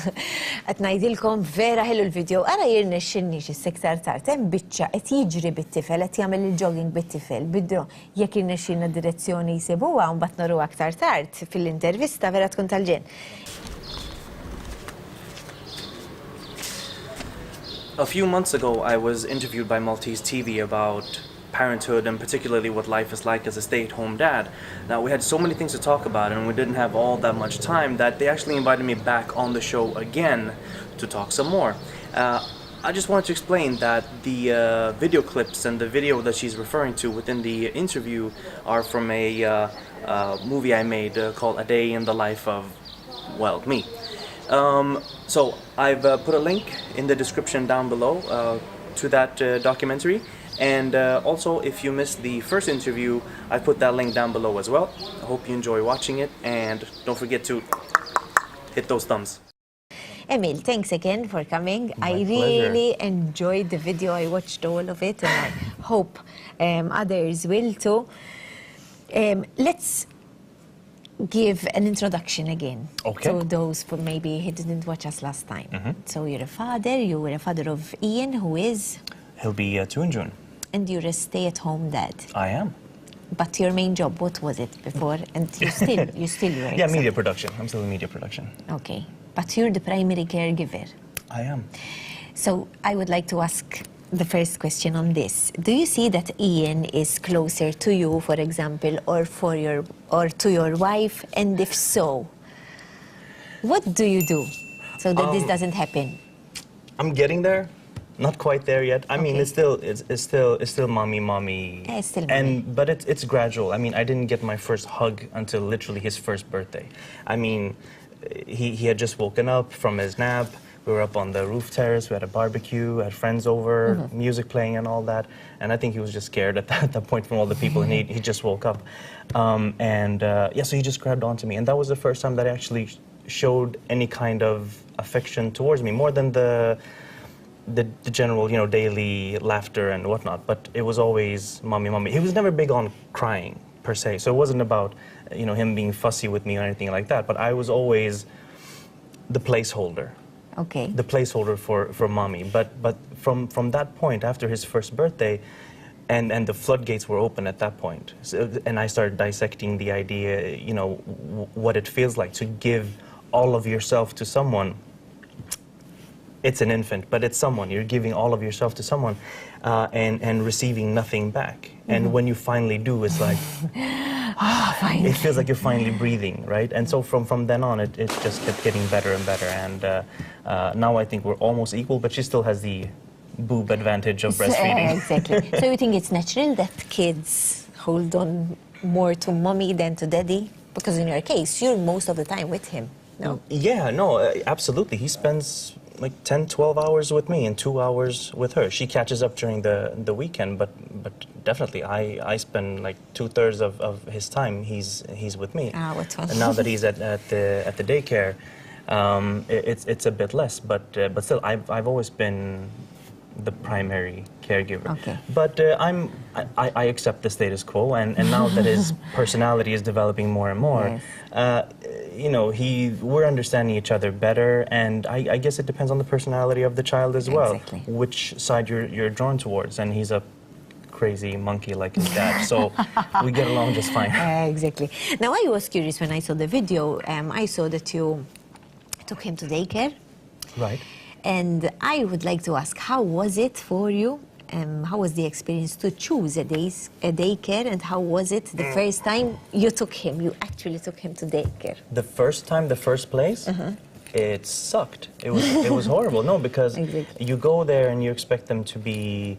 Qed ngħidilkom vera ħelu l-video, ara jirnexxinni x'sektar tard hemm biċċa qed jiġri bit-tifel qed jagħmel il-jogging bit-tifel. Bidru jekk irnexxinna direzzjoni jsibuha u mbagħad naru aktar tard fil-intervista vera tkun tal-ġen. A few months ago, I was interviewed by Maltese TV about parenthood and particularly what life is like as a stay-at-home dad. Now, we had so many things to talk about and we didn't have all that much time that they actually invited me back on the show again to talk some more. I just wanted to explain that the video clips and the video that she's referring to within the interview are from a movie I made called A Day in the Life of, well, me. So I've put a link in the description down below to that documentary. And also, if you missed the first interview, I put that link down below as well. I hope you enjoy watching it, and don't forget to hit those thumbs. Emil, thanks again for coming. My I really enjoyed the video. I watched all of it, and I hope others will too. Let's give an introduction again to those who maybe he didn't watch us last time. So you're a father. You were a father of Ian, who is? He'll be 2 in June. And you're a stay-at-home dad. I am. But your main job, what was it before? And you still were. Yeah, media production. I'm still in media production. Okay. But you're the primary caregiver. I am. So I would like to ask the first question on this. Do you see that Ian is closer to you, for example, or to your wife? And if so, what do you do so that this doesn't happen? I'm getting there. Not quite there yet. I mean, it's still mommy. Yeah, it's still mommy. But it's gradual. I mean, I didn't get my first hug until literally his first birthday. I mean, he had just woken up from his nap. We were up on the roof terrace. We had a barbecue. Had friends over, music playing and all that. And I think he was just scared at that point from all the people, and he just woke up. Yeah, so he just grabbed onto me, and that was the first time that I actually showed any kind of affection towards me, more than the general, daily laughter and whatnot, but it was always mommy. He was never big on crying, per se, so it wasn't about, him being fussy with me or anything like that, but I was always the placeholder. Okay. The placeholder for mommy. But from that point, after his first birthday, and the floodgates were open at that point, and I started dissecting the idea, what it feels like to give all of yourself to someone. It's an infant, but it's someone. You're giving all of yourself to someone and receiving nothing back. And when you finally do, it's like, it feels like you're finally breathing, right? And so from then on, it just kept getting better and better. And now I think we're almost equal, but she still has the boob advantage of breastfeeding. Exactly. So you think it's natural that kids hold on more to mommy than to daddy? Because in your case, you're most of the time with him, no? Yeah, no, absolutely. He spends like 10, 12 hours with me and 2 hours with her. She catches up during the weekend, but definitely I spend like 2/3 of his time he's with me. Ah, what fun. And now that he's at the daycare, it's a bit less, but still I've always been the primary caregiver. Okay. But I accept the status quo, and now that his personality is developing more and more, we're understanding each other better, and I guess it depends on the personality of the child as well, which side you're drawn towards, and he's a crazy monkey like his dad, so we get along just fine. Exactly. Now I was curious when I saw the video, I saw that you took him to daycare. Right. And I would like to ask, how was it for you? How was the experience to choose a daycare, and how was it the first time you took him? You actually took him to daycare. The first time, the first place, it sucked. It was horrible. No, because you go there and you expect them to be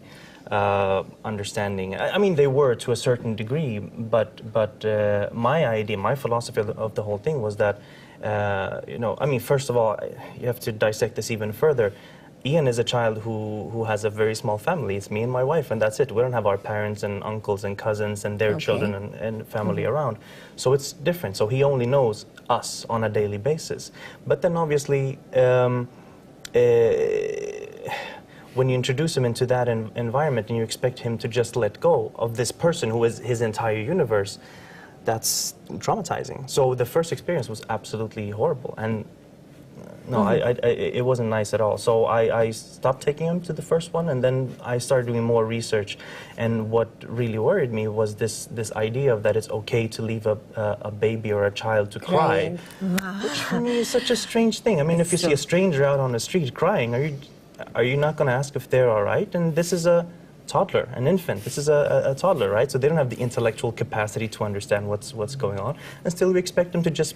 understanding. I mean, they were to a certain degree, but my idea, my philosophy of the whole thing was that. I mean, first of all, you have to dissect this even further. Ian is a child who has a very small family. It's me and my wife, and that's it. We don't have our parents and uncles and cousins and their children and family around. So it's different. So he only knows us on a daily basis. But then obviously, when you introduce him into that environment and you expect him to just let go of this person who is his entire universe, that's traumatizing. So the first experience was absolutely horrible. And No, it wasn't nice at all. So I stopped taking him to the first one, and then I started doing more research. And what really worried me was this idea of that it's okay to leave a baby or a child to cry, which for me is such a strange thing. I mean, if you see a stranger out on the street crying, are you not going to ask if they're all right? And this is a toddler, an infant. This is a toddler, right? So they don't have the intellectual capacity to understand what's going on, and still we expect them to just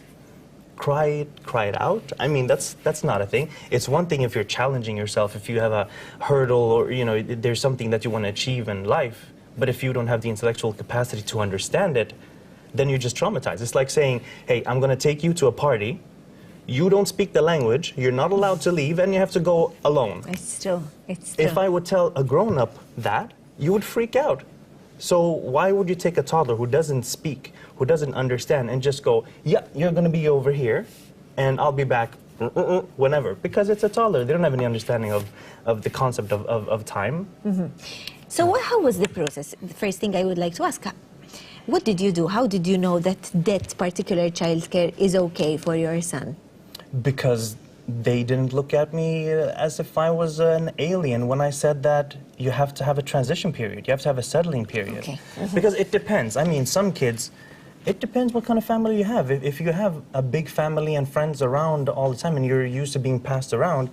cry it out. I mean, that's not a thing. It's one thing if you're challenging yourself, if you have a hurdle, or there's something that you want to achieve in life. But if you don't have the intellectual capacity to understand it, then you're just traumatized. It's like saying, hey, I'm going to take you to a party. You don't speak the language, you're not allowed to leave, and you have to go alone. It's true. It's true. If I would tell a grown-up that, you would freak out. So why would you take a toddler who doesn't speak, who doesn't understand, and just go, yeah, you're going to be over here, and I'll be back whenever? Because it's a toddler. They don't have any understanding of the concept of time. So how was the process? The first thing I would like to ask, what did you do? How did you know that particular childcare is okay for your son? Because they didn't look at me as if I was an alien when I said that you have to have a transition period, you have to have a settling period. Okay. Because it depends. I mean, some kids, it depends what kind of family you have. If you have a big family and friends around all the time and you're used to being passed around,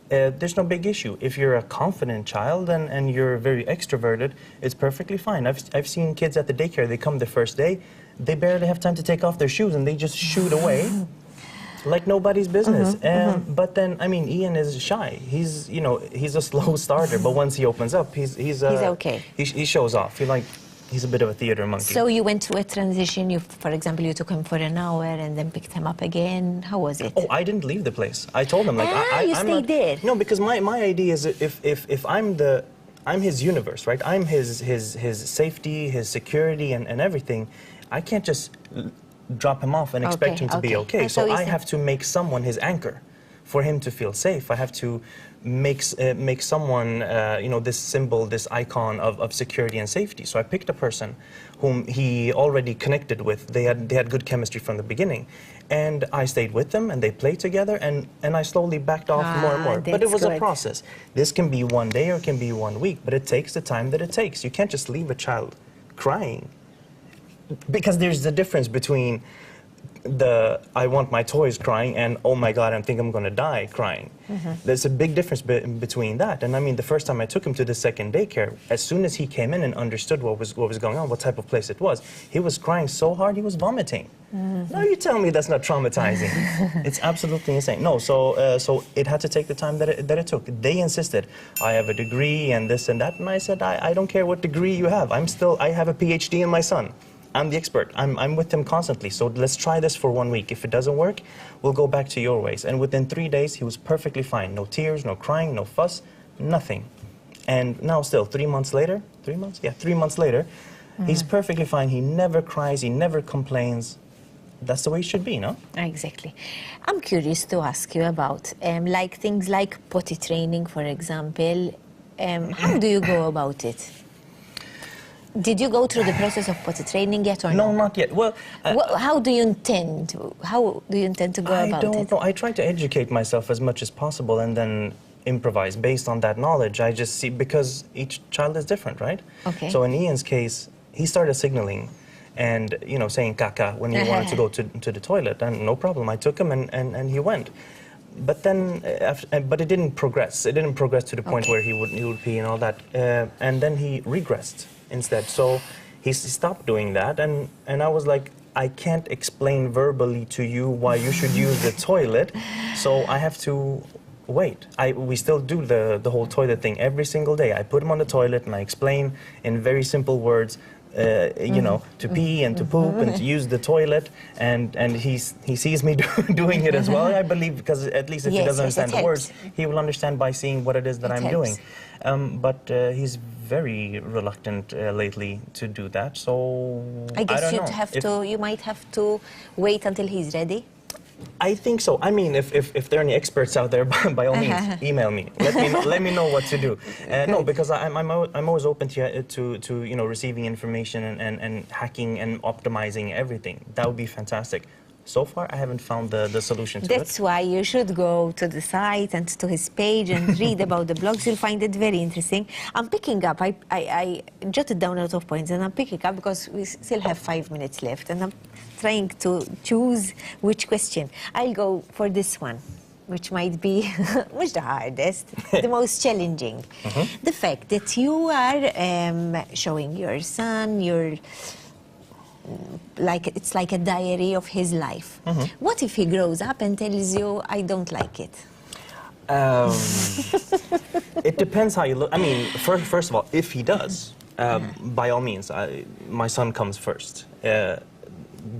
there's no big issue. If you're a confident child and you're very extroverted, it's perfectly fine. I've seen kids at the daycare, they come the first day, they barely have time to take off their shoes and they just shoot away. Like nobody's business. But then, I mean, Ian is shy. He's a slow starter. But once he opens up, he's okay. He shows off. He's a bit of a theater monkey. So you went through a transition. For example, you took him for an hour and then picked him up again. How was it? Oh, I didn't leave the place. I told him like you stayed there. No, because my idea is if I'm his universe, right? I'm his safety, his security, and everything. I can't just drop him off and expect him to be okay. So I have to make someone his anchor for him to feel safe. I have to make someone, this symbol, this icon of security and safety. So I picked a person whom he already connected with. They had good chemistry from the beginning. And I stayed with them and they played together and I slowly backed off more and more. But it was a process. This can be one day or it can be 1 week, but it takes the time that it takes. You can't just leave a child crying. Because there's the difference between the I want my toys crying and oh my God, I think I'm going to die crying. There's a big difference between that. And I mean, the first time I took him to the second daycare, as soon as he came in and understood what was going on, what type of place it was, he was crying so hard he was vomiting. Now you tell me that's not traumatizing. It's absolutely insane. No, so it had to take the time that it took. They insisted, I have a degree and this and that, and I said, I don't care what degree you have. I have a PhD in my son. I'm the expert. I'm with him constantly. So let's try this for 1 week. If it doesn't work, we'll go back to your ways. And within 3 days, he was perfectly fine. No tears, no crying, no fuss, nothing. And now still, 3 months later, 3 months? Yeah, 3 months later, he's perfectly fine. He never cries. He never complains. That's the way it should be, no? Exactly. I'm curious to ask you about things like potty training, for example. How do you go about it? Did you go through the process of potty training yet or no? No, not yet. Well, how do you intend? How do you intend to go about it? I don't know. I try to educate myself as much as possible and then improvise based on that knowledge. I just see, because each child is different, right? Okay. So in Ian's case, he started signaling and, saying caca when he wanted to go to the toilet, and no problem. I took him and he went. But then, but it didn't progress. It didn't progress to the point where he would pee and all that. And then he regressed instead. So he stopped doing that, and I was like, I can't explain verbally to you why you should use the toilet, so I have to wait. We still do the whole toilet thing every single day. I put him on the toilet and I explain in very simple words, to pee and to poop and to use the toilet, and he sees me doing it as well. I believe, because at least if he doesn't understand the words, he will understand by seeing what it is that I'm doing. But he's very reluctant lately to do that. So I guess you might have to wait until he's ready. I think so. I mean, if there are any experts out there, by all means, email me. Let me know what to do. No, because I'm always open to receiving information and hacking and optimizing everything. That would be fantastic. So far, I haven't found the solution to That's why you should go to the site and to his page and read about the blogs. You'll find it very interesting. I'm picking up, I jotted down a lot of points, and I'm picking up because we still have 5 minutes left, and I'm trying to choose which question. I'll go for this one, which might be which the hardest, the most challenging. The fact that you are showing your son, it's like a diary of his life. What if he grows up and tells you, I don't like it? It depends how you look. I mean, first of all, if he does, by all means, my son comes first.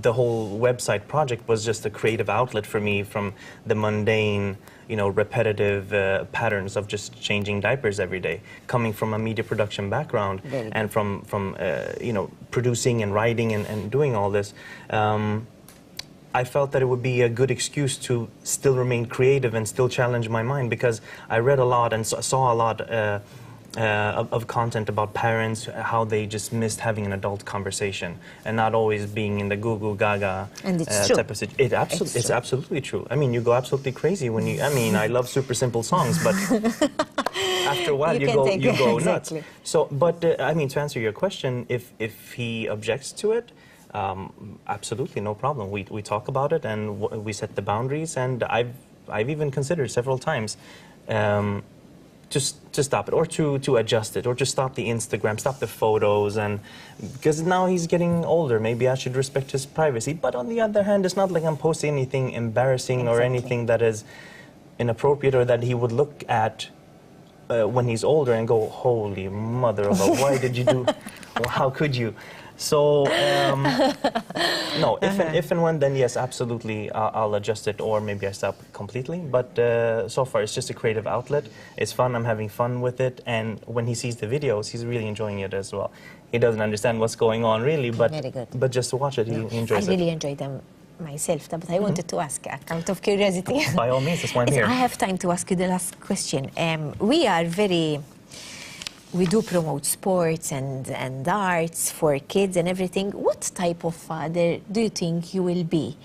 The whole website project was just a creative outlet for me from the mundane, repetitive patterns of just changing diapers every day. Coming from a media production background and from producing and writing and doing all this, I felt that it would be a good excuse to still remain creative and still challenge my mind, because I read a lot and saw a lot of content about parents, how they just missed having an adult conversation and not always being in the goo gaga type of situation. It's absolutely true. I mean, you go absolutely crazy when you. I mean, I love super simple songs, but after a while you go nuts. So, but I mean, to answer your question, if he objects to it, absolutely no problem. We talk about it and we set the boundaries, and I've even considered several times. To stop it, or to adjust it, or to stop the Instagram, stop the photos, and because now he's getting older, maybe I should respect his privacy. But on the other hand, it's not like I'm posting anything embarrassing or anything that is inappropriate or that he would look at when he's older and go, holy mother of a, why did you do, well, how could you? So, no, if and when, then yes, absolutely, I'll adjust it, or maybe I stop completely. But so far, it's just a creative outlet. It's fun, I'm having fun with it, and when he sees the videos, he's really enjoying it as well. He doesn't understand what's going on, really, but just to watch it, he enjoys it. I really enjoy them myself, but I wanted to ask, out of curiosity. By all means, that's why I'm here. I have time to ask you the last question. We do promote sports and arts for kids and everything. What type of father do you think you will be?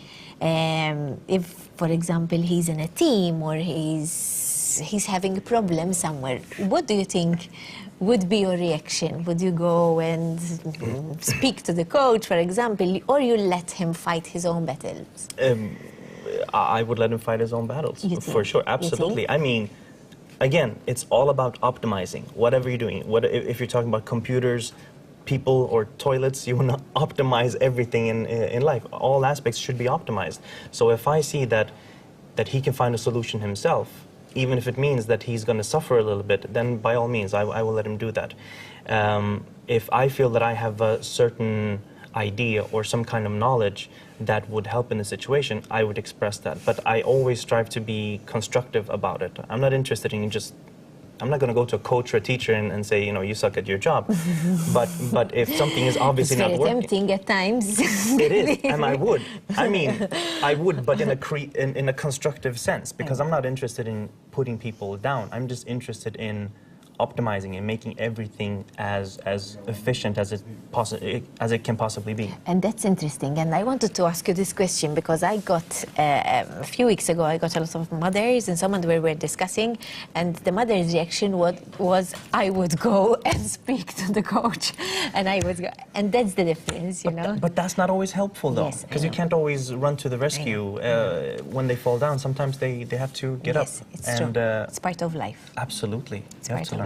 If, for example, he's in a team or he's having a problem somewhere, what do you think would be your reaction? Would you go and speak to the coach, for example, or you let him fight his own battles? I would let him fight his own battles, for sure, absolutely. I mean, again, it's all about optimizing whatever you're doing. If you're talking about computers, people, or toilets, you want to optimize everything in life. All aspects should be optimized. So if I see that he can find a solution himself, even if it means that he's going to suffer a little bit, then by all means, I will let him do that. If I feel that I have a certain idea or some kind of knowledge that would help in the situation, I would express that. But I always strive to be constructive about it. I'm not interested in I'm not going to go to a coach or a teacher and say, you suck at your job. but if something is obviously not working... It's very tempting at times. It is, and I would. I mean, I would, but in a constructive sense, because I'm not interested in putting people down. I'm just interested in optimizing and making everything as efficient as it can possibly be. And that's interesting. And I wanted to ask you this question because I got, a few weeks ago, I got a lot of mothers and someone we were discussing, and the mother's reaction was I would go and speak to the coach, and I would go. And that's the difference, you know? But that's not always helpful, though, because you can't always run to the rescue. When they fall down, sometimes they have to get up. Yes, it's true. It's part of life. Absolutely. It's part of life.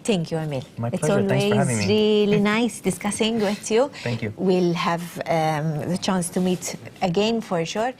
Thank you, Emil. My pleasure. It's always Thanks for having me. really nice discussing with you. Thank you. We'll have the chance to meet again for sure.